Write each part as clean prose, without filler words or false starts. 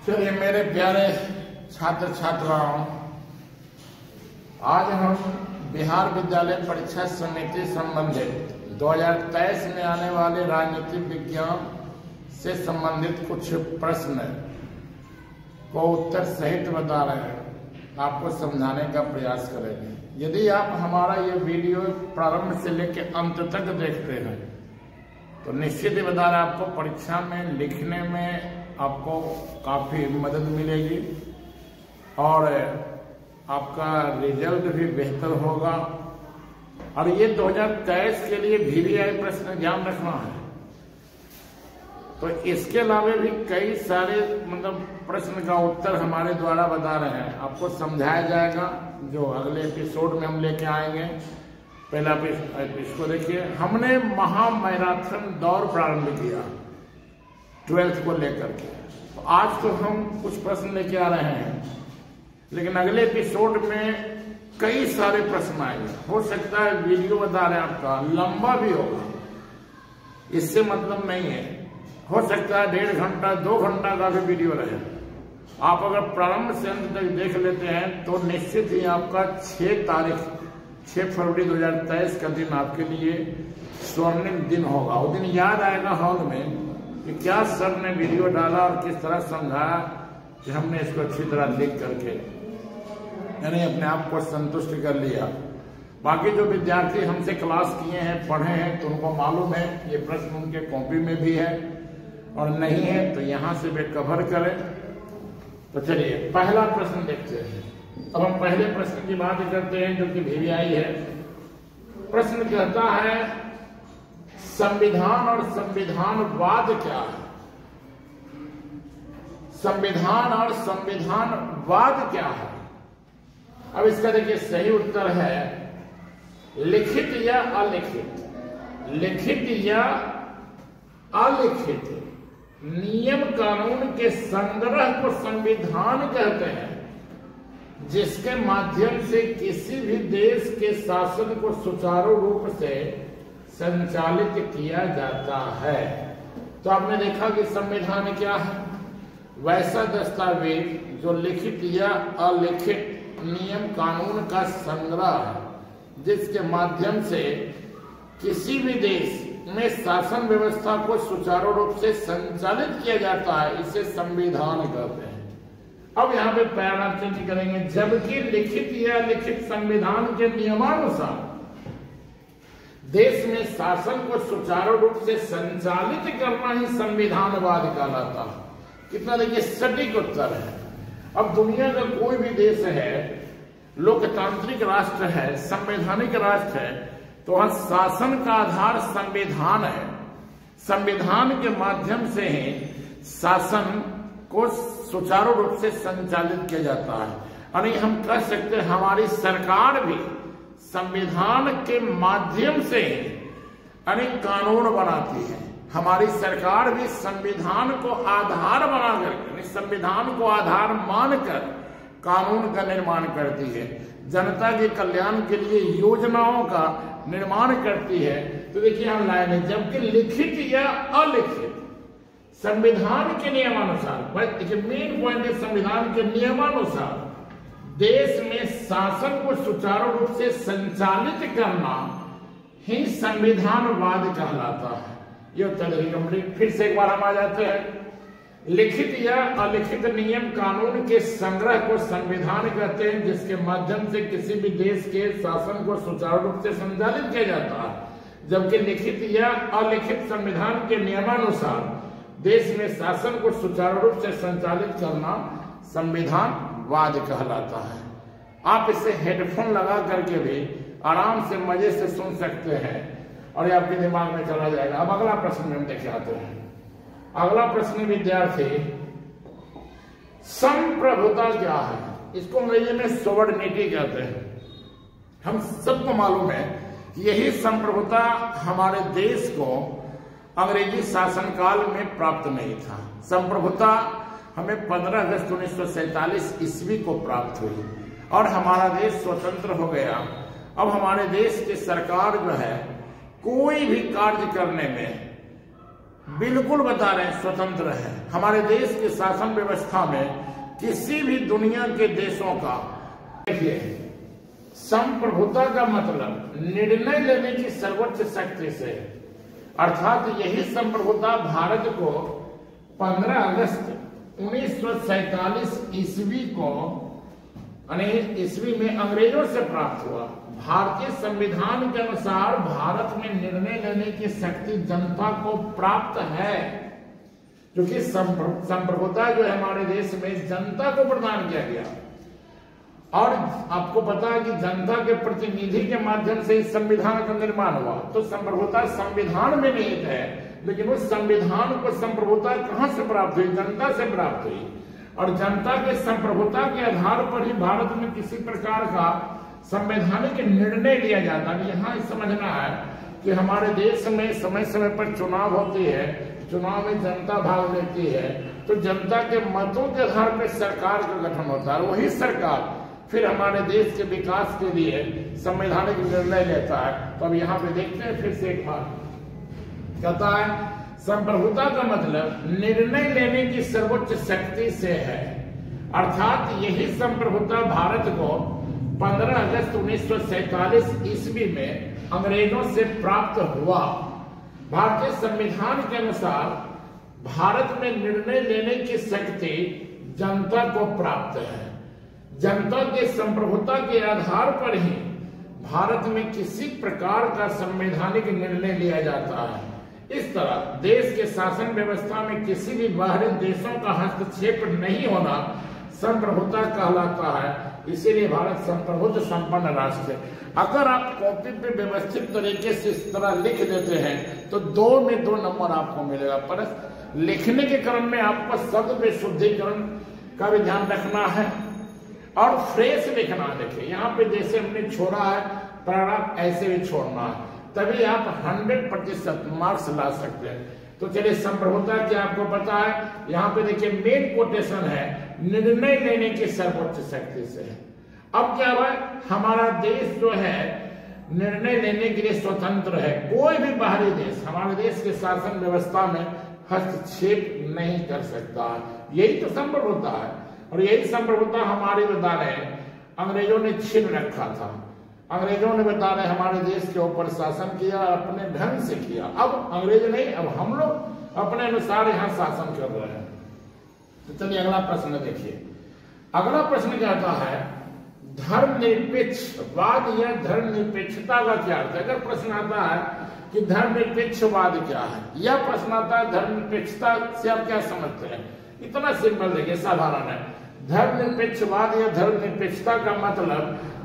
चलिए मेरे प्यारे छात्र छात्राओं, आज हम बिहार विद्यालय परीक्षा समिति संबंधित 2023 में आने वाले राजनीतिक विज्ञान से संबंधित कुछ प्रश्न को उत्तर सहित बता रहे हैं, आपको समझाने का प्रयास करेंगे। यदि आप हमारा ये वीडियो प्रारंभ से लेकर अंत तक देखते हैं तो निश्चित ही बता रहे आपको परीक्षा में लिखने में आपको काफी मदद मिलेगी और आपका रिजल्ट भी बेहतर होगा। और ये 2023 के लिए VVI प्रश्न ध्यान रखना है। तो इसके अलावा भी कई सारे प्रश्न का उत्तर हमारे द्वारा बता रहे हैं, आपको समझाया जाएगा, जो अगले एपिसोड में हम लेके आएंगे। पहला इसको देखिए, हमने महामैराथन दौड़ प्रारंभ किया 12th को लेकर के। तो आज तो हम कुछ प्रश्न लेके आ रहे हैं, लेकिन अगले एपिसोड में कई सारे प्रश्न आएंगे। हो सकता है वीडियो बता रहे हैं आपका लंबा भी होगा, इससे मतलब नहीं है। हो सकता है 1.5 घंटा 2 घंटा का भी वीडियो रहे। आप अगर प्रारंभ से अंत तक देख लेते हैं तो निश्चित ही आपका 6 फरवरी 2023 का दिन आपके लिए स्वर्णिम दिन होगा। वो दिन याद आएगा हॉल में कि क्या सर ने वीडियो डाला और किस तरह समझाया कि हमने इसको अच्छी तरह लिख करके यानी अपने आप को संतुष्ट कर लिया। बाकी जो विद्यार्थी हमसे क्लास किए हैं, पढ़े हैं, तो उनको मालूम है ये प्रश्न उनके कॉपी में भी है, और नहीं है तो यहाँ से वे कवर करें। तो चलिए पहला प्रश्न देखते हैं। अब हम पहले प्रश्न की बात करते हैं जो कि VVI है। प्रश्न कहता है संविधान और संविधानवाद क्या है? संविधान और संविधानवाद क्या है? अब इसका देखिए सही उत्तर है लिखित या अलिखित। लिखित या अलिखित नियम कानून के संग्रह को संविधान कहते हैं, जिसके माध्यम से किसी भी देश के शासन को सुचारू रूप से संचालित किया जाता है। तो आपने देखा कि संविधान क्या है? वैसा दस्तावेज जो लिखित या अलिखित नियम कानून का संग्रह है, जिसके माध्यम से किसी भी देश में शासन व्यवस्था को सुचारू रूप से संचालित किया जाता है, इसे संविधान कहते हैं। अब यहाँ पे पैराग्राफ चेंज करेंगे। जबकि लिखित या लिखित संविधान के नियमानुसार देश में शासन को सुचारू रूप से संचालित करना ही संविधानवाद कहलाता है। कितना देखिए सटीक उत्तर है। अब दुनिया का कोई भी देश है, लोकतांत्रिक राष्ट्र है, संवैधानिक राष्ट्र है, तो वहां शासन का आधार संविधान है। संविधान के माध्यम से ही शासन को सुचारू रूप से संचालित किया जाता है। यानी हम कह सकते हैं हमारी सरकार भी संविधान के माध्यम से यानी कानून बनाती है। हमारी सरकार भी संविधान को आधार बनाकर, यानी संविधान को आधार मानकर कानून का निर्माण करती है, जनता के कल्याण के लिए योजनाओं का निर्माण करती है। तो देखिए हम लाइन है, जबकि लिखित या अलिखित संविधान के नियमानुसार, देखिए मेन पॉइंट है संविधान के नियमानुसार देश में शासन को सुचारू रूप से संचालित करना ही संविधानवाद कहलाता है। ये उत्तर कंप्लीट। फिर से एक बार हम आ जाते हैं। लिखित या अलिखित नियम कानून के संग्रह को संविधान कहते हैं, जिसके माध्यम से किसी भी देश के शासन को सुचारू रूप से संचालित किया जाता है। जबकि लिखित या अलिखित संविधान के नियमानुसार देश में शासन को सुचारू रूप से संचालित करना संविधानवाद कहलाता है। आप इसे हेडफोन लगा करके भी आराम से मजे से सुन सकते हैं और ये आपके दिमाग में चला जाएगा। अब अगला प्रश्न में हम देख आते हैं। अगला प्रश्न विद्यार्थी, संप्रभुता क्या है? इसको अंग्रेजी में सोवर्डिनिटी कहते हैं। हम सबको मालूम है कि यही संप्रभुता हमारे देश को अंग्रेजी शासनकाल में प्राप्त नहीं था। संप्रभुता हमें 15 अगस्त 1947 ईस्वी को प्राप्त हुई और हमारा देश स्वतंत्र हो गया। अब हमारे देश की सरकार जो है कोई भी कार्य करने में बिल्कुल बता रहे हैं स्वतंत्र है। हमारे देश की शासन व्यवस्था में किसी भी दुनिया के देशों का, देखिए, संप्रभुता का मतलब निर्णय लेने की सर्वोच्च शक्ति से, अर्थात यही संप्रभुता भारत को 15 अगस्त 1947 ईस्वी को ईस्वी में अंग्रेजों से प्राप्त हुआ। भारतीय संविधान के अनुसार भारत में निर्णय लेने की शक्ति जनता को प्राप्त है, क्योंकि संप्रभुता जो है हमारे देश में जनता को प्रदान किया गया। और आपको पता है कि जनता के प्रतिनिधि के माध्यम से इस संविधान का निर्माण हुआ। तो संप्रभुता संविधान में निहित है, लेकिन उस संविधान को संप्रभुता कहां से प्राप्त हुई? जनता से प्राप्त हुई। और जनता के संप्रभुता के आधार पर ही भारत में किसी प्रकार का संवैधानिक निर्णय लिया जाता है। यहाँ समझना है कि हमारे देश में समय समय पर चुनाव होती है, चुनाव में जनता भाग लेती है, तो जनता के मतों के आधार पर सरकार का गठन होता है। वही सरकार फिर हमारे देश के विकास के लिए संवैधानिक निर्णय लेता है। तो अब यहाँ पे देखते हैं फिर से एक बार, कहता है संप्रभुता का मतलब निर्णय लेने की सर्वोच्च शक्ति से है, अर्थात यही संप्रभुता भारत को 15 अगस्त 1947 ईस्वी में अंग्रेजों से प्राप्त हुआ। भारतीय संविधान के अनुसार भारत में निर्णय लेने की शक्ति जनता को प्राप्त है। जनता के संप्रभुता के आधार पर ही भारत में किसी प्रकार का संवैधानिक निर्णय लिया जाता है। इस तरह देश के शासन व्यवस्था में किसी भी बाहरी देशों का हस्तक्षेप नहीं होना संप्रभुता कहलाता है। इसीलिए भारत संप्रभुत्व संपन्न राष्ट्र है। अगर आप कॉपी पे व्यवस्थित तरीके से इस तरह लिख देते हैं तो 2 में 2 नंबर आपको मिलेगा। पर लिखने के क्रम में आपको शब्द में शुद्धिकरण का भी ध्यान रखना है और फ्रेश लिखना। देखिए यहाँ पे जैसे हमने छोड़ा है पैराग्राफ, ऐसे भी छोड़ना है, तभी आप 100% मार्क्स ला सकते हैं। तो चलिए संप्रभुता की आपको पता है, यहाँ पे देखिए मेन कोटेशन है निर्णय लेने की सर्वोच्च शक्ति से। अब क्या हुआ, हमारा देश जो है निर्णय लेने के लिए स्वतंत्र है। कोई भी बाहरी देश हमारे देश के शासन व्यवस्था में हस्तक्षेप नहीं कर सकता। यही तो संप्रभुता है और यही संप्रभुता हमारी बता रहे अंग्रेजों ने छीन रखा था। अंग्रेजों ने बता रहे हमारे देश के ऊपर शासन किया, अपने ढंग से किया। अब अंग्रेज नहीं, अब हम लोग अपने अनुसार यहाँ शासन कर रहे हैं। तो चलिए अगला प्रश्न देखिए। अगला प्रश्न कहता है धर्मनिरपेक्षवाद या धर्मनिरपेक्षता का क्या अर्थ है। अगर प्रश्न आता है कि धर्मनिरपेक्षवाद क्या है, यह प्रश्न आता है धर्मनिरपेक्षता से आप क्या समझते हैं। इतना सिंपल देखिए, साधारण है। धर्मनिरपेक्षवाद या धर्मनिरपेक्षता का मतलब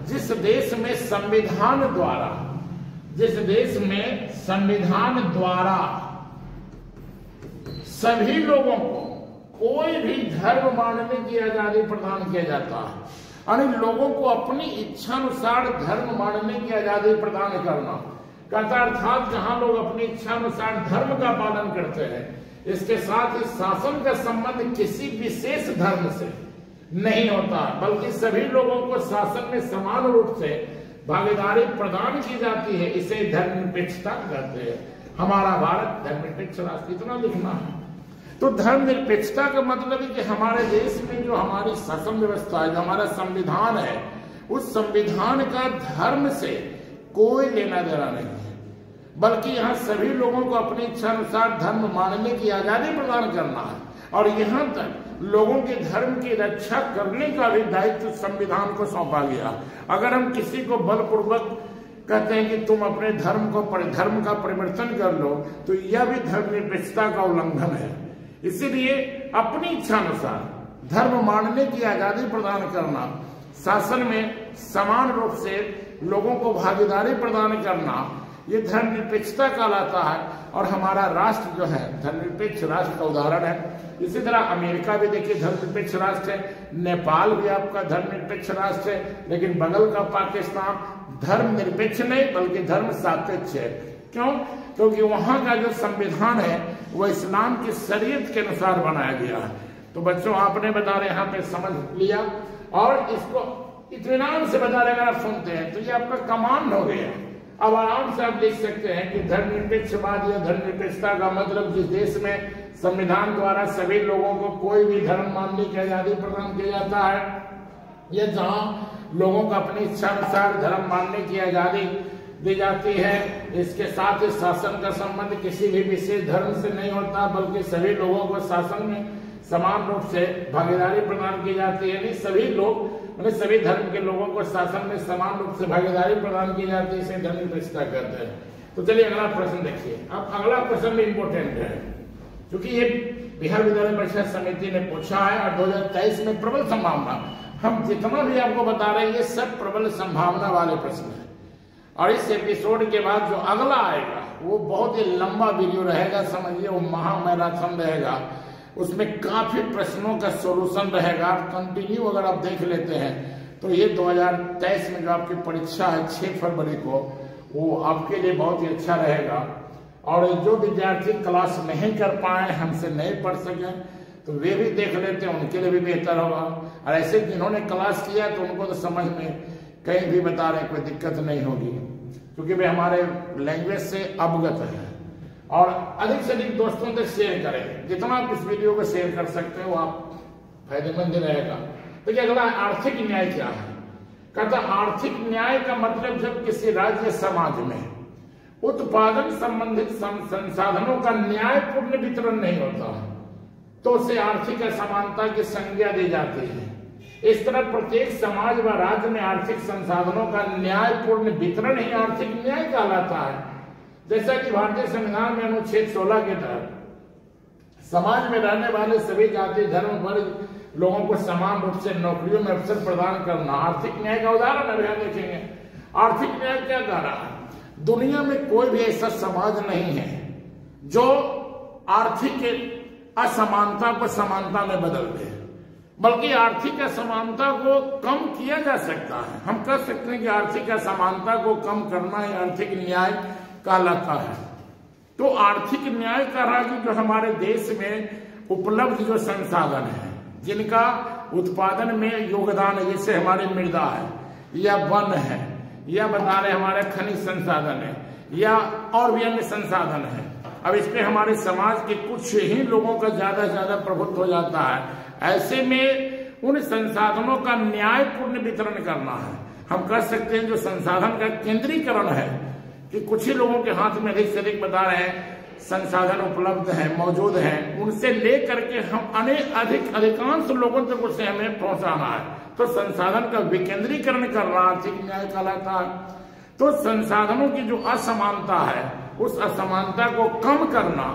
जिस देश में संविधान द्वारा सभी लोगों को कोई भी धर्म मानने की आजादी प्रदान किया जाता है, यानी लोगों को अपनी इच्छानुसार धर्म मानने की आजादी प्रदान करना कहता, अर्थात जहां लोग अपनी इच्छानुसार धर्म का पालन करते हैं। इसके साथ ही शासन का संबंध किसी विशेष धर्म से नहीं होता, बल्कि सभी लोगों को शासन में समान रूप से भागीदारी प्रदान की जाती है। इसे धर्मनिरपेक्षता कहते हैं। हमारा भारत धर्मनिरपेक्ष राष्ट्र, इतना लिखना है। तो धर्मनिरपेक्षता का मतलब है कि हमारे देश में जो हमारी शासन व्यवस्था है, जो हमारा संविधान है, उस संविधान का धर्म से कोई लेना देना नहीं है, बल्कि यहाँ सभी लोगों को अपनी इच्छा अनुसार धर्म मानने की आजादी प्रदान करना है। और यहाँ तक लोगों के धर्म की रक्षा करने का भी दायित्व संविधान को सौंपा गया। अगर हम किसी को बलपूर्वक कहते हैं कि तुम अपने धर्म का परिवर्तन कर लो, तो यह भी धर्मनिरपेक्षता का उल्लंघन है। इसीलिए अपनी इच्छा अनुसार धर्म मानने की आजादी प्रदान करना, शासन में समान रूप से लोगों को भागीदारी प्रदान करना, ये धर्मनिरपेक्षता कहलाता है। और हमारा राष्ट्र जो है धर्मनिरपेक्ष राष्ट्र का उदाहरण है। इसी तरह अमेरिका भी देखिए धर्मनिरपेक्ष राष्ट्र है, नेपाल भी आपका धर्मनिरपेक्ष राष्ट्र है, लेकिन बगल का पाकिस्तान धर्मनिरपेक्ष नहीं बल्कि धर्म सापेक्ष है। क्यों? क्योंकि वहां का जो संविधान है वह इस्लाम की शरीयत के अनुसार बनाया गया है। तो बच्चों आपने बता रहे यहाँ पे समझ लिया और इसको इत्मीनान से बता रहे, अगर आप सुनते हैं तो ये आपका कमांड हो गया। अब आराम से आप लिख सकते हैं कि धर्मनिरपेक्षवाद या धर्मनिरपेक्षता का मतलब जिस देश में संविधान द्वारा सभी लोगों को कोई भी धर्म मानने की आजादी प्रदान किया जाता है, या जहां लोगों को अपनी इच्छा अनुसार धर्म मानने की आजादी दी जाती है। इसके साथ ही शासन का संबंध किसी भी विशेष धर्म से नहीं होता, बल्कि सभी लोगों को शासन में समान रूप से भागीदारी प्रदान की जाती है। यानी सभी लोग, सभी धर्म के लोगों को शासन में समान रूप से भागीदारी प्रदान की जाती है, इसे धर्मनिरपेक्षता कहते हैं। तो चलिए अगला प्रश्न देखिए। अब अगला प्रश्न भी इंपॉर्टेंट है, क्योंकि ये बिहार विद्यालय परीक्षा समिति ने पूछा है और 2023 में प्रबल संभावना, हम जितना भी आपको बता रहे हैं ये सब प्रबल संभावना वाले प्रश्न है। और इस एपिसोड के बाद जो अगला आएगा वो बहुत ही लंबा वीडियो रहेगा, समझिए वो महामैराथन रहेगा, उसमें काफी प्रश्नों का सॉल्यूशन रहेगा। कंटिन्यू अगर आप देख लेते हैं तो ये 2023 में जो आपकी परीक्षा है 6 फरवरी को, वो आपके लिए बहुत ही अच्छा रहेगा। और जो विद्यार्थी क्लास नहीं कर पाए, हमसे नहीं पढ़ सके, तो वे भी देख लेते हैं, उनके लिए भी बेहतर होगा। और ऐसे जिन्होंने क्लास किया तो उनको तो समझ में कहीं भी बता रहे कोई दिक्कत नहीं होगी, क्योंकि वे हमारे लैंग्वेज से अवगत है। और अधिक से अधिक दोस्तों तक शेयर करें, जितना आप इस वीडियो को शेयर कर सकते हैं वो आप फायदेमंद रहेगा। देखिए अगला आर्थिक न्याय क्या है। कहता आर्थिक न्याय का मतलब जब किसी राज्य समाज में उत्पादन संबंधित संसाधनों का न्यायपूर्ण वितरण नहीं होता तो उसे आर्थिक असमानता की संज्ञा दी जाती है। इस तरह प्रत्येक समाज व राज्य में आर्थिक संसाधनों का न्यायपूर्ण वितरण ही आर्थिक न्याय कहलाता है। जैसा कि भारतीय संविधान में अनुच्छेद 16 के तहत समाज में रहने वाले सभी जाति धर्म वर्ग लोगों को समान रूप से नौकरियों में अवसर प्रदान करना आर्थिक न्याय का उदाहरण है। देखेंगे आर्थिक न्याय क्या कह रहा है। दुनिया में कोई भी ऐसा समाज नहीं है जो आर्थिक असमानता को समानता में बदल दे, बल्कि आर्थिक असमानता को कम किया जा सकता है। हम कह सकते हैं कि आर्थिक असमानता को कम करना ही आर्थिक न्याय कहलाता है। तो आर्थिक न्याय कह रहा है कि जो हमारे देश में उपलब्ध जो संसाधन है, जिनका उत्पादन में योगदान है, जैसे हमारी मृदा है या वन है या बता रहे हमारे खनिज संसाधन है या और भी अन्य संसाधन है, अब इस पे हमारे समाज के कुछ ही लोगों का ज्यादा से ज्यादा प्रभुत्व हो जाता है। ऐसे में उन संसाधनों का न्यायपूर्ण वितरण करना है। हम कह सकते हैं जो संसाधन का केंद्रीकरण है कि कुछ ही लोगों के हाथ में अधिक से अधिक बता रहे हैं संसाधन उपलब्ध है, मौजूद है, उनसे लेकर के हम अधिकांश लोगों तक उसे हमें पहुंचाना है। तो संसाधन का विकेंद्रीकरण करना आर्थिक न्याय कहलाता है। तो संसाधनों की जो असमानता है उस असमानता को कम करना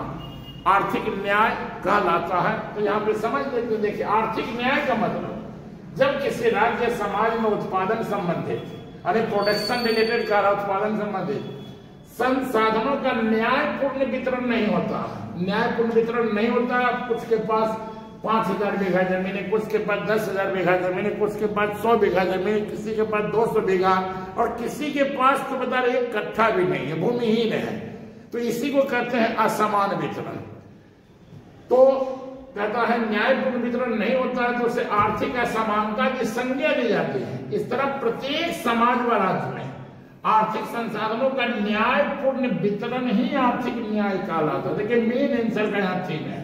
आर्थिक न्याय कहलाता है। तो यहाँ पे समझ लेते, देखिए आर्थिक न्याय का मतलब जब किसी राज्य समाज में उत्पादन संबंधित अरे प्रोडक्शन रिलेटेड का उत्पादन संबंधित संसाधनों का न्यायपूर्ण वितरण नहीं होता। न्यायपूर्ण वितरण नहीं होता। कुछ के पास 5000 बीघा जमीन है, कुछ के पास 10,000 बीघा जमीन है, कुछ के पास 100 बीघा जमीन है, किसी के पास 200 बीघा और किसी के पास तो बता रहे 1 कट्ठा भी नहीं है, भूमिहीन है। तो इसी को कहते हैं असमान वितरण। तो कहता है न्यायपूर्ण वितरण नहीं होता है तो उसे आर्थिक असमानता की संज्ञा दी जाती है। इस तरह प्रत्येक समाज व राज्य में आर्थिक संसाधनों का न्यायपूर्ण वितरण ही आर्थिक न्याय कहलाता है। देखिए मेन आंसर का यहाँ थीम है,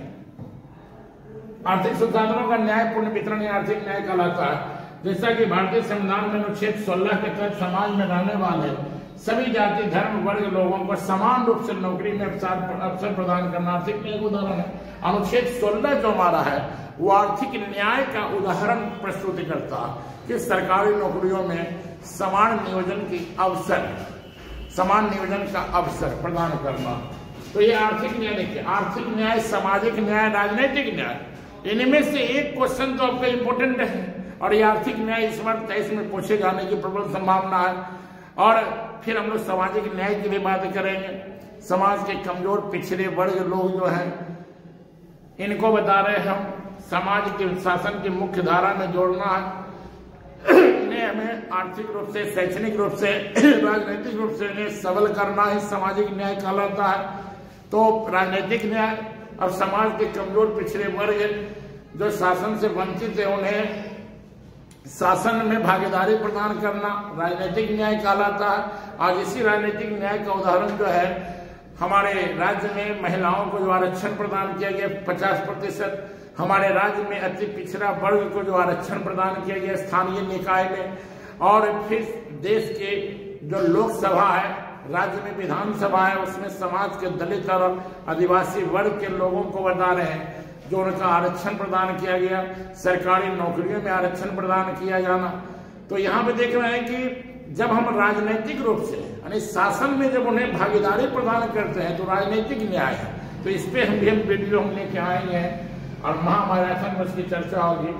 आर्थिक संसाधनों का न्यायपूर्ण वितरण ही आर्थिक न्याय कहलाता है। जैसा कि भारतीय संविधान में अनुच्छेद 16 के तहत समाज में रहने वाले सभी जाति धर्म वर्ग लोगों को समान रूप से नौकरी में अवसर प्रदान करना आर्थिक न्याय का उदाहरण है। अनुच्छेद 16 जो हमारा है वो आर्थिक न्याय का उदाहरण प्रस्तुत करता कि सरकारी नौकरियों में समान नियोजन का अवसर प्रदान करना। तो ये आर्थिक न्याय देखिए, आर्थिक न्याय, सामाजिक न्याय, राजनीतिक न्याय, इनमें से एक क्वेश्चन तो आपका इंपोर्टेंट है और ये आर्थिक न्याय इस बार 23 में पूछे जाने की प्रबल संभावना है। और फिर हम लोग सामाजिक न्याय की भी बात करेंगे। समाज के कमजोर पिछड़े वर्ग लोग जो हैं इनको बता रहे हम समाज के शासन की मुख्य धारा में जोड़ना है। इन्हें हमें आर्थिक रूप से, शैक्षणिक रूप से, राजनीतिक रूप से इन्हें सबल करना ही सामाजिक न्याय कहलाता है। तो राजनीतिक न्याय और समाज के कमजोर पिछड़े वर्ग जो शासन से वंचित है उन्हें शासन में भागीदारी प्रदान करना राजनीतिक न्याय कहलाता है। और इसी राजनीतिक न्याय का उदाहरण जो है, हमारे राज्य में महिलाओं को जो आरक्षण प्रदान किया गया 50%, हमारे राज्य में अति पिछड़ा वर्ग को जो आरक्षण प्रदान किया गया स्थानीय निकाय में, और फिर देश के जो लोकसभा है, राज्य में विधानसभा है, उसमें समाज के दलित और आदिवासी वर्ग के लोगों को बता रहे हैं जो उनका आरक्षण प्रदान किया गया, सरकारी नौकरियों में आरक्षण प्रदान किया जाना। तो यहाँ पे देख रहे हैं कि जब हम राजनीतिक रूप से यानी शासन में जब उन्हें भागीदारी प्रदान करते हैं तो राजनीतिक न्याय है। तो इस पे हम वीडियो हम लेके आएंगे हैं और महामैराथन में उसकी चर्चा होगी।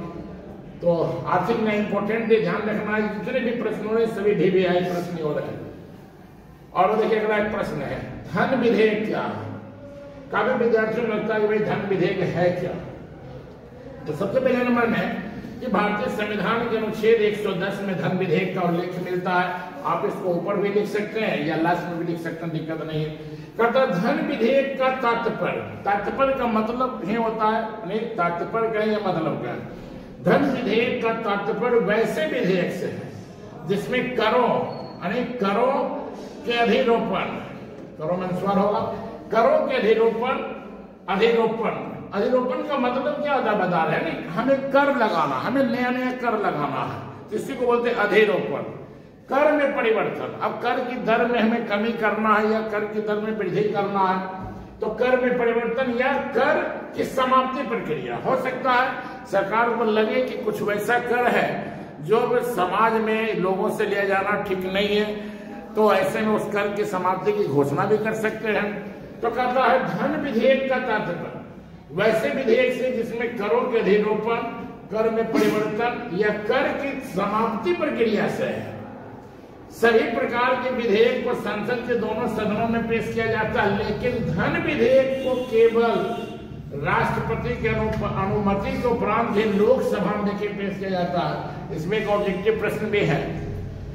तो आर्थिक न्याय इंपॉर्टेंट है, ध्यान रखना है। जितने भी प्रश्न हो रहे सभी DBI प्रश्न हो रहे हैं। और देखिए अगला एक प्रश्न है, धन विधेयक क्या है? काफी विद्यार्थियों को लगता है कि भाई धन विधेयक है क्या। तो सबसे पहले नंबर में कि भारतीय संविधान के अनुच्छेद 110 में धन विधेयक का उल्लेख मिलता है। आप इसको ऊपर भी लिख सकते हैं या लास्ट में भी लिख सकते हैं, दिक्कत नहीं है। कहता धन विधेयक का तात्पर्य का मतलब ये होता है, नहीं तात्पर्य का यह मतलब क्या है, धन विधेयक का तात्पर्य वैसे विधेयक से है जिसमें करों के अधिरोपण, करों में स्वर होगा, करों के अधिरोपण का मतलब क्या होता है बता रहे हैं, नहीं हमें कर लगाना, हमें नया नया कर लगाना है, इसी को बोलते हैं अधिरोपण। कर में परिवर्तन, अब कर की दर में हमें कमी करना है या कर की दर में वृद्धि करना है, तो कर में परिवर्तन या कर की समाप्ति प्रक्रिया हो सकता है। सरकार को लगे कि कुछ वैसा कर है जो समाज में लोगों से लिया जाना ठीक नहीं है, तो ऐसे में उस कर की समाप्ति की घोषणा भी कर सकते हैं। तो कहता है धन विधेयक का तात्पर्य वैसे विधेयक से जिसमें करों के अधिरोपण, कर में परिवर्तन या कर की समाप्ति प्रक्रिया से है। सभी प्रकार के विधेयक को संसद के दोनों सदनों में पेश किया जाता है, लेकिन धन विधेयक को केवल राष्ट्रपति के अनुमति के उपरांत ही लोकसभा में पेश किया जाता है। इसमें एक ऑब्जेक्टिव प्रश्न भी है,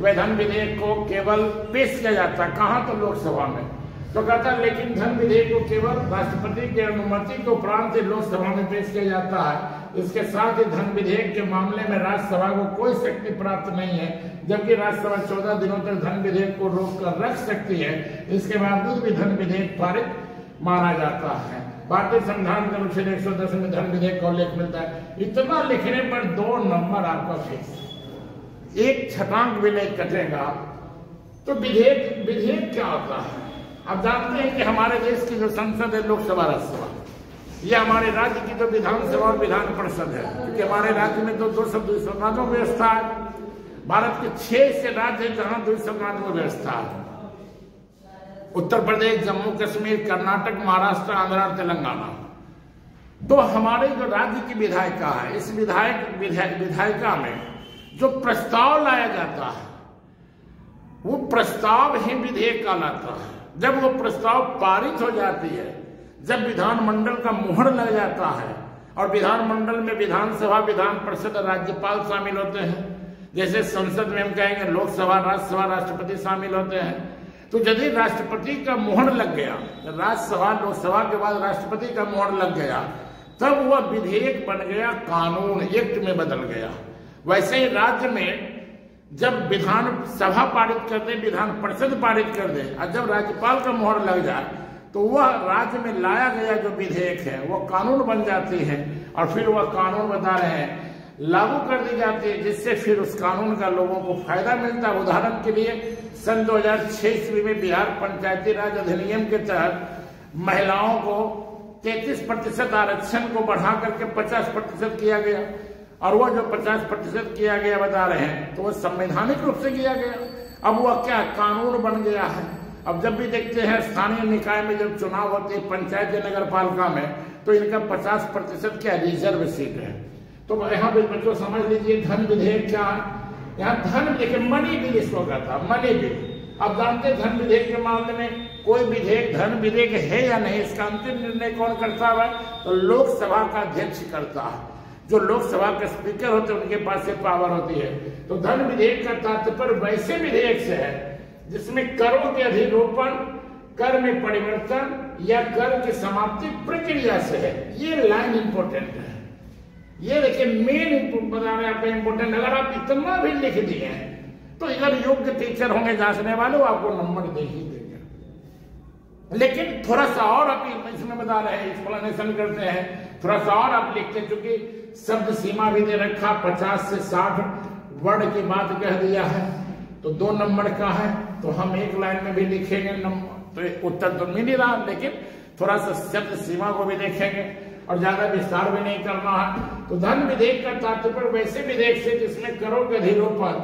वह धन विधेयक को केवल पेश किया जाता है कहां, तो लोकसभा में। तो कहता है लेकिन धन विधेयक को केवल राष्ट्रपति के अनुमति के उपरांत लोकसभा में पेश किया जाता है। इसके साथ ही धन विधेयक के मामले में राज्यसभा को कोई शक्ति प्राप्त नहीं है, जबकि राज्यसभा 14 दिनों तक धन विधेयक को रोक कर रख सकती है। इसके बावजूद भी धन विधेयक पारित माना जाता है। भारतीय संविधान के अनुच्छेद 110 में धन विधेयक का उल्लेख मिलता है। इतना लिखने पर 2 नंबर आपका फिक्स, 1 छटांक भी नहीं कटेगा। तो विधेयक क्या होता है? आप जानते हैं कि हमारे देश की जो संसद है, लोकसभा राज्यसभा, यह हमारे राज्य की जो विधानसभा और विधान परिषद है, क्योंकि हमारे राज्य में तो 200 द्विसंगात्मक व्यवस्था है। भारत के 6 से राज्य है जहां द्विसंगात्मक व्यवस्था है, उत्तर प्रदेश, जम्मू कश्मीर, कर्नाटक, महाराष्ट्र, आंध्र, तेलंगाना। तो हमारे जो राज्य की विधायिका है, इस विधायिका में जो प्रस्ताव लाया जाता है वो प्रस्ताव ही विधेयक कहलाता है। जब वो प्रस्ताव पारित हो जाती है, जब विधानमंडल का मुहर लग जाता है, और विधानमंडल में विधानसभा, विधान परिषद और राज्यपाल शामिल होते हैं। जैसे संसद में हम कहेंगे लोकसभा, राज्यसभा, राष्ट्रपति शामिल होते हैं। तो यदि राष्ट्रपति का मुहर लग गया, राज्यसभा लोकसभा के बाद राष्ट्रपति का मुहर लग गया, तब वह विधेयक बन गया, कानून, एक्ट में बदल गया। वैसे ही राज्य में जब विधान सभा पारित कर दे, विधान परिषद पारित कर दे, और जब राज्यपाल का मुहर लग जाए, तो वह राज्य में लाया गया जो विधेयक है वो कानून बन जाती है, और फिर वह कानून बता रहे हैं लागू कर दी जाती है, जिससे फिर उस कानून का लोगों को फायदा मिलता है। उदाहरण के लिए सन 2006 ईस्वी में बिहार पंचायती राज अधिनियम के तहत महिलाओं को 33% आरक्षण को बढ़ा करके 50% किया गया, और वह जो 50% किया गया बता रहे हैं तो वह संवैधानिक रूप से किया गया। अब वह क्या कानून बन गया है। अब जब भी देखते हैं स्थानीय निकाय में जब चुनाव होते हैं, पंचायत या नगर पालिका में, तो इनका 50% क्या रिजर्व सीट है। तो यहाँ पे बच्चों समझ लीजिए धन विधेयक क्या है। यहाँ धन देखिए, मनी बिल इसको कहता है, मनी बिल। अब जानते हैं धन विधेयक के मामले में कोई विधेयक धन विधेयक है या नहीं, इसका अंतिम निर्णय कौन करता है? तो लोकसभा का अध्यक्ष करता है। जो लोकसभा के स्पीकर होते हैं उनके पास से पावर होती है। तो धन विधेयक का तात्पर्य वैसे विधेयक से है जिसमें करों के अधिरोपण, कर में परिवर्तन या कर की समाप्ति प्रक्रिया से है। ये लाइन इंपॉर्टेंट है, ये देखिए मेन बता रहे आपका इंपोर्टेंट। अगर आप इतना भी लिख दिए तो अगर योग्य टीचर होंगे जांचने वाले, वो आपको नंबर दे ही देंगे। लेकिन थोड़ा सा और आप इसमें बता रहे हैं, एक्सप्लेनेशन करते हैं, थोड़ा सा और आप लिखते हैं, क्योंकि शब्द सीमा भी दे रखा, 50 से 60 वर्ड की बात कह दिया है, तो 2 नंबर का है, तो हम एक लाइन में भी लिखेंगे तो उत्तर तो मिल ही रहा, लेकिन थोड़ा सा शब्द सीमा को भी देखेंगे और ज्यादा विस्तार भी नहीं करना है। तो धन विधेयक का तात्पर्य वैसे विधेयक से जिसमें करों के अधिरोपण,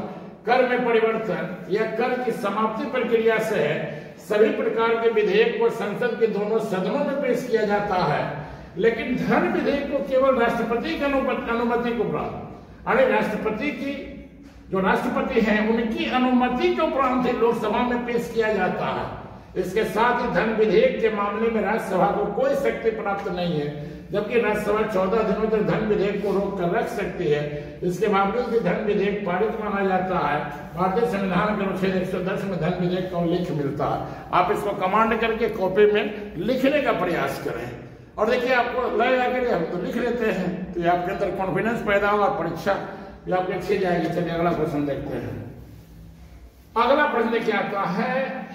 कर में परिवर्तन या कर की समाप्ति प्रक्रिया से है, सभी प्रकार के विधेयक को संसद के दोनों सदनों में पेश किया जाता है, लेकिन धन विधेयक को केवल राष्ट्रपति की अनुमति को प्राप्त, अरे राष्ट्रपति की जो राष्ट्रपति हैं उनकी अनुमति के उपरांत ही लोकसभा में पेश किया जाता है। इसके साथ ही धन विधेयक के मामले में राज्यसभा को कोई शक्ति प्राप्त नहीं है, जबकि राज्यसभा 14 दिनों तक धन विधेयक को रोक कर रख सकती है। इसके बावजूद भी धन विधेयक पारित माना जाता है। भारतीय संविधान के अनुच्छेद 110 में धन विधेयक का उल्लेख मिलता है। आप इसको कमांड करके कॉपी में लिखने का प्रयास करें और देखिए आपको लगेगा कि हम तो लिख लेते हैं, तो आपके अंदर कॉन्फिडेंस पैदा होगा, परीक्षा भी आपकी अच्छी जाएगी। चलिए अगला क्वेश्चन देखते हैं। अगला प्रश्न क्या आता है,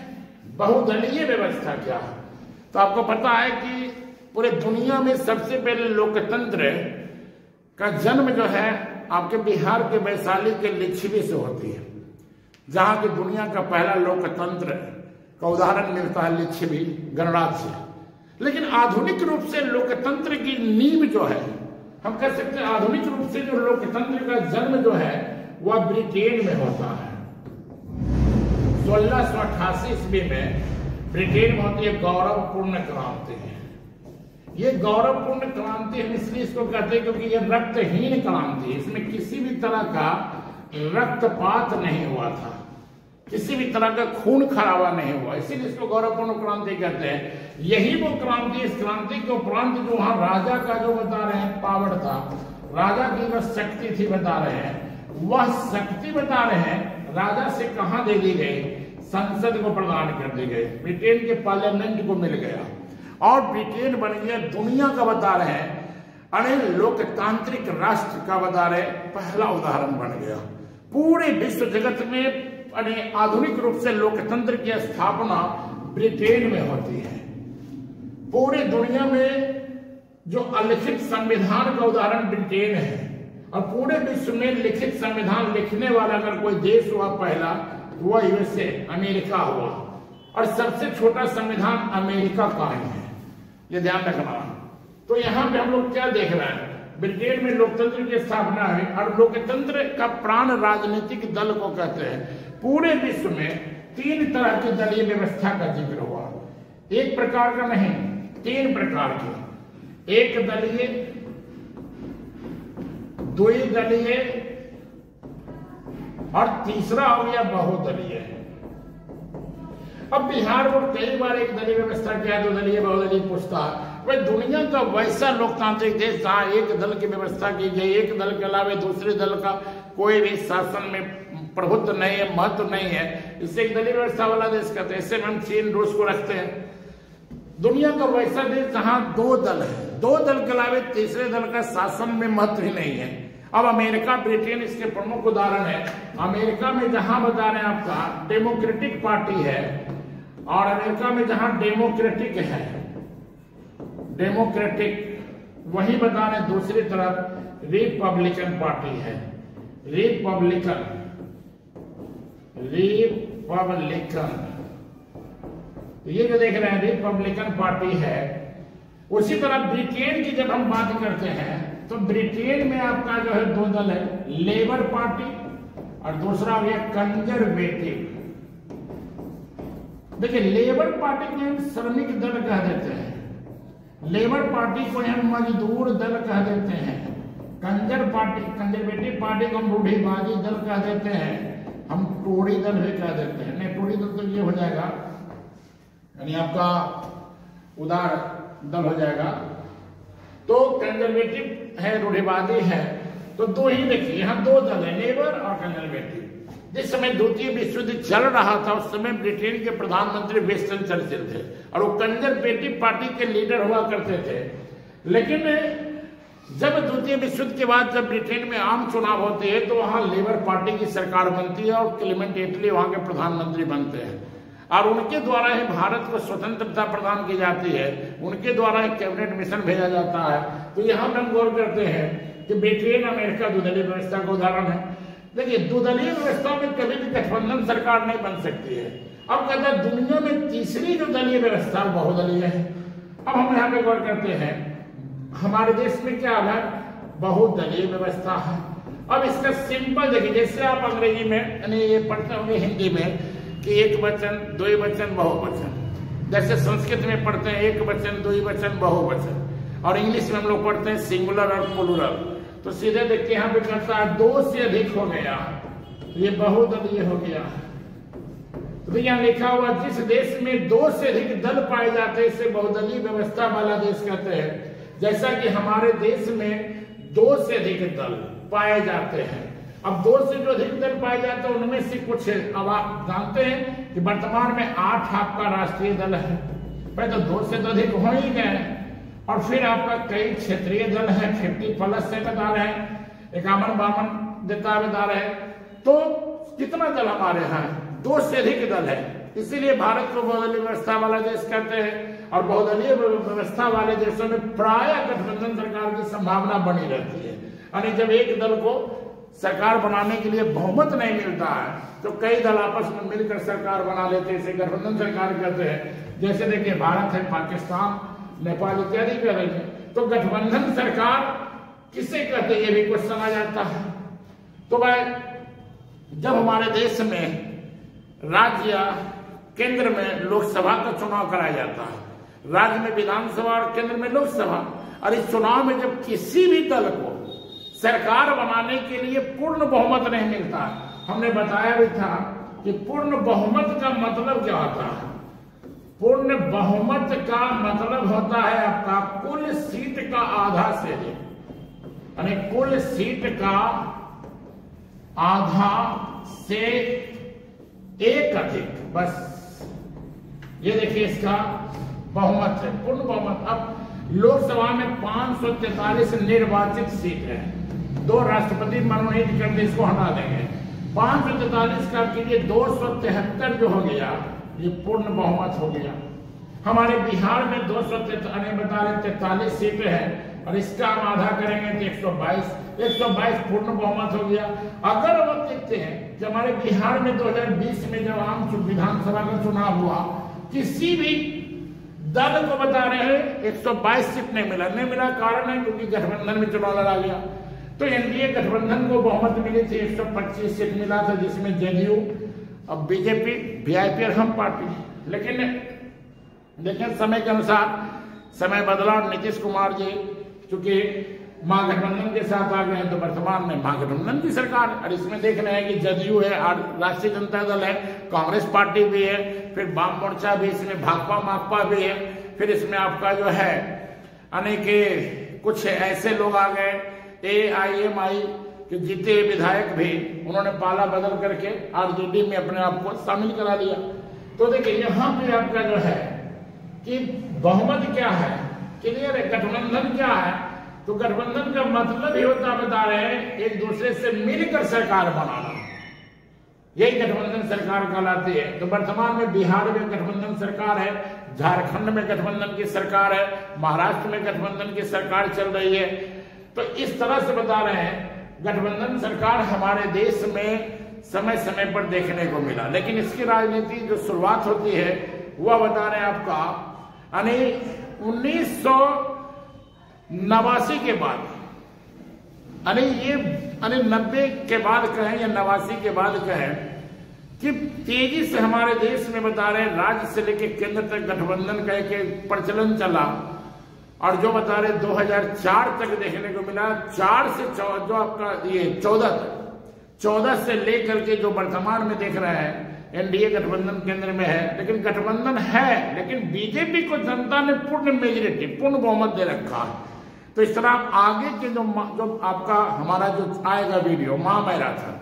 बहुदलीय व्यवस्था क्या है? तो आपको पता है कि पूरे दुनिया में सबसे पहले लोकतंत्र का जन्म जो है आपके बिहार के वैशाली के लिच्छवी से होती है, जहां की दुनिया का पहला लोकतंत्र का उदाहरण मिलता है लिच्छवी गणराज्य से। लेकिन आधुनिक रूप से लोकतंत्र की नींव जो है, हम कह सकते हैं आधुनिक रूप से जो लोकतंत्र का जन्म जो है वह ब्रिटेन में होता है। 1688 ईस्वी में ब्रिटेन में होती है गौरवपूर्ण क्रांति। ये गौरवपूर्ण क्रांति हम इसलिए इसको कहते हैं क्योंकि ये रक्तहीन क्रांति, इसमें किसी भी तरह का रक्तपात नहीं हुआ था, किसी भी तरह का खून खराबा नहीं हुआ, इसीलिए इसको गौरवपूर्ण क्रांति कहते हैं। यही वो क्रांति, इस क्रांति के उपरांत जो वहां राजा का जो बता रहे हैं पावर था, राजा की जो शक्ति थी बता रहे हैं, वह शक्ति बता रहे हैं राजा से कहां दे दी गई, संसद को प्रदान कर दी गई, ब्रिटेन के पार्लियामेंट को मिल गया और ब्रिटेन बन गया दुनिया का बता रहे हैं अरे लोकतांत्रिक राष्ट्र का बता रहे पहला उदाहरण बन गया। पूरे विश्व जगत में अरे आधुनिक रूप से लोकतंत्र की स्थापना ब्रिटेन में होती है। पूरी दुनिया में जो अलिखित संविधान का उदाहरण ब्रिटेन है और पूरे विश्व में लिखित संविधान लिखने वाला अगर कोई देश हुआ पहला, वह यूएसए अमेरिका हुआ और सबसे छोटा संविधान अमेरिका का है, ये ध्यान रखना। तो यहाँ पे हम लोग क्या देख रहे हैं, ब्रिटेन में लोकतंत्र की स्थापना है और लोकतंत्र का प्राण राजनीतिक दल को कहते हैं। पूरे विश्व में 3 तरह की दलीय व्यवस्था का जिक्र हुआ, एक प्रकार का नहीं 3 प्रकार की, एक दलीय, द्विदलीय और तीसरा हो गया बहुदलीय। अब बिहार को कई बार एक दलीय व्यवस्था क्या, 2 दलीय बहुदलीय पूछता है। वह दुनिया का वैसा लोकतांत्रिक देश जहां एक दल की व्यवस्था की गई, एक दल के अलावा दूसरे दल का कोई भी शासन में प्रभुत्व नहीं है, महत्व नहीं है, इससे एक दलीय व्यवस्था वाला देश कहते हैं। इससे हम चीन रूस को रखते हैं। दुनिया का वैसा देश जहां 2 दल है, 2 दल के अलावा तीसरे दल का शासन में महत्व ही नहीं है। अब अमेरिका ब्रिटेन इसके प्रमुख उदाहरण है। अमेरिका में जहां बता रहे हैं आपका डेमोक्रेटिक पार्टी है और अमेरिका में जहां डेमोक्रेटिक है, डेमोक्रेटिक, वही बता रहे दूसरी तरफ रिपब्लिकन पार्टी है, रिपब्लिकन, ये जो देख रहे हैं रिपब्लिकन पार्टी है। उसी तरह ब्रिटेन की जब हम बात करते हैं तो ब्रिटेन में आपका जो है 2 दल है, लेबर पार्टी और दूसरा हो गया कंजर्वेटिव। देखिए लेबर पार्टी को हम श्रमिक दल कह देते हैं, लेबर पार्टी को हम मजदूर दल कह देते हैं, कंजर्वेटिव पार्टी को हम रूढ़िवादी दल कह देते हैं, हम टोरी दल भी कह देते हैं। नहीं, टोरी दल तो ये हो जाएगा यानी आपका उदार दल हो जाएगा। तो कंजर्वेटिव है, रूढ़िवादी है, तो 2 ही देखिए यहाँ 2 दल है, लेबर और कंजर्वेटिव। जिस समय द्वितीय विश्व युद्ध चल रहा था उस समय ब्रिटेन के प्रधानमंत्री विंस्टन चर्चिल थे और वो कंजर्वेटिव पार्टी के लीडर हुआ करते थे। लेकिन जब द्वितीय विश्व युद्ध के बाद जब ब्रिटेन में आम चुनाव होते हैं तो वहां लेबर पार्टी की सरकार बनती है और क्लेमेंट एटली वहां के प्रधानमंत्री बनते हैं और उनके द्वारा ही भारत को स्वतंत्रता प्रदान की जाती है, उनके द्वारा एक कैबिनेट मिशन भेजा जाता है। तो यहाँ हम गौर करते हैं कि ब्रिटेन अमेरिका द्विदलीय व्यवस्था का उदाहरण है। देखिए, द्विदलीय व्यवस्था में कभी भी गठबंधन सरकार नहीं बन सकती है। अब कहता है दुनिया में तीसरी जो दलीय व्यवस्था बहुदलीय है। अब हम यहाँ पे गौर करते हैं हमारे देश में क्या है, बहुदलीय व्यवस्था है। अब इसका सिंपल देखिए, जैसे आप अंग्रेजी में यानी ये पढ़ते होंगे हिंदी में कि एक वचन द्विवचन बहुवचन, जैसे संस्कृत में पढ़ते हैं एक वचन द्विवचन बहुवचन, और इंग्लिश में हम लोग पढ़ते हैं सिंगुलर और प्लूरल। तो सीधे देखिए यहाँ पे कहता है दो से अधिक हो गया, ये बहुदलीय हो गया। तो यहाँ लिखा हुआ जिस देश में दो से अधिक दल पाए जाते हैं इसे बहुदलीय व्यवस्था वाला देश कहते हैं। जैसा कि हमारे देश में दो से अधिक दल पाए जाते हैं। अब दो से जो अधिक दल पाए जाते हैं उनमें से कुछ अब आप जानते हैं कि वर्तमान में 8 आपका राष्ट्रीय दल है। पहले तो दो से तो अधिक हो ही गए, और फिर आपका कई क्षेत्रीय दल है, 50+ से बता रहे हैं, 51-52 बता रहे हैं। तो कितना दल हमारे यहाँ, दो से अधिक दल है, इसीलिए भारत को बहुदलीय व्यवस्था वाला देश कहते हैं। और बहुदलीय व्यवस्था वाले देशों में प्राय गठबंधन सरकार की संभावना बनी रहती है। यानी जब एक दल को सरकार बनाने के लिए बहुमत नहीं मिलता है तो कई दल आपस में मिलकर सरकार बना लेते हैं, इसे गठबंधन सरकार कहते हैं। जैसे देखिए भारत है, पाकिस्तान, नेपाल इत्यादि कह रहे हैं। तो गठबंधन सरकार किसे कहते हैं ये भी कुछ समझ आता है। तो भाई जब हमारे देश में राज्य या केंद्र में लोकसभा का चुनाव कराया जाता है, राज्य में विधानसभा और केंद्र में लोकसभा, और इस चुनाव में जब किसी भी दल को सरकार बनाने के लिए पूर्ण बहुमत नहीं मिलता, हमने बताया भी था कि पूर्ण बहुमत का मतलब क्या होता है। पूर्ण बहुमत का मतलब होता है आपका कुल सीट का आधा से अधिक, यानी कुल सीट का आधा से एक अधिक, बस ये देखिए इसका बहुमत है, पूर्ण बहुमत। अब लोकसभा में 543 निर्वाचित सीट है, 2 राष्ट्रपति मनोनीत करते, इसको हटा देंगे। 543 का कीजिए 273 जो हो गया ये पूर्ण बहुमत हो गया। हमारे बिहार में 243 सीटें हैं और इसका हम आधा करेंगे तो 122 पूर्ण बहुमत हो गया। अगर हम देखते हैं कि हमारे बिहार में 2020 में जब आम विधानसभा का चुनाव हुआ, किसी भी दल को बता रहे हैं 122 सीट नहीं मिला। कारण है क्योंकि गठबंधन में चुनाव लड़ा गया। तो एनडीए गठबंधन को बहुमत मिली थी, 125 सीट मिला था, जिसमें जेडीयू, अब बीजेपी, वीआईपी और हम पार्टी। लेकिन समय के अनुसार समय बदला और नीतीश कुमार जी चूंकि महागठबंधन के साथ आ गए हैं तो वर्तमान में महागठबंधन की सरकार। और इसमें देख रहे हैं कि जदयू है, राष्ट्रीय जनता दल है, कांग्रेस पार्टी भी है, फिर वाम मोर्चा भी, इसमें भाकपा माकपा भी है, फिर इसमें आपका जो है अनेक कुछ ऐसे लोग आ गए AIMI के जीते विधायक भी उन्होंने पाला बदल करके आरजेडी में अपने आप को शामिल करा लिया। तो देखिए यहाँ पे आपका जो है कि बहुमत क्या है, क्लियर है। गठबंधन क्या है, तो गठबंधन का मतलब ही होता बता रहे हैं एक दूसरे से मिलकर सरकार बनाना, यही गठबंधन सरकार कहलाती है। तो वर्तमान में बिहार में गठबंधन सरकार है, झारखंड में गठबंधन की सरकार है, महाराष्ट्र में गठबंधन की सरकार चल रही है। तो इस तरह से बता रहे हैं गठबंधन सरकार हमारे देश में समय समय पर देखने को मिला। लेकिन इसकी राजनीति जो शुरुआत होती है वह बता रहे हैं आपका 1989 के बाद, 90 के बाद कहें या 89 के बाद कहें कि तेजी से हमारे देश में बता रहे हैं राज्य से लेकर केंद्र तक गठबंधन का एक प्रचलन चला। और जो बता रहे 2004 तक देखने को मिला, 4 से जो आपका ये 14 से लेकर के जो वर्तमान में देख रहे हैं एनडीए गठबंधन केंद्र में है। लेकिन गठबंधन है, लेकिन बीजेपी को जनता ने पूर्ण मेजोरिटी, पूर्ण बहुमत दे रखा है। तो इस तरह आगे के जो आपका हमारा जो आएगा वीडियो महामैराथन,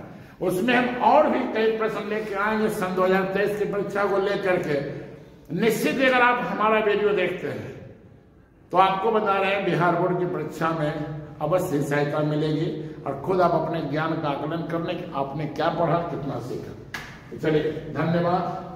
उसमें हम और भी कई प्रश्न लेके आएंगे सन 2023 की परीक्षा को लेकर के। निश्चित अगर आप हमारा वीडियो देखते हैं तो आपको बता रहे हैं बिहार बोर्ड की परीक्षा में अवश्य सहायता मिलेगी और खुद आप अपने ज्ञान का आकलन करने की आपने क्या पढ़ा, कितना सीखा। चलिए, धन्यवाद।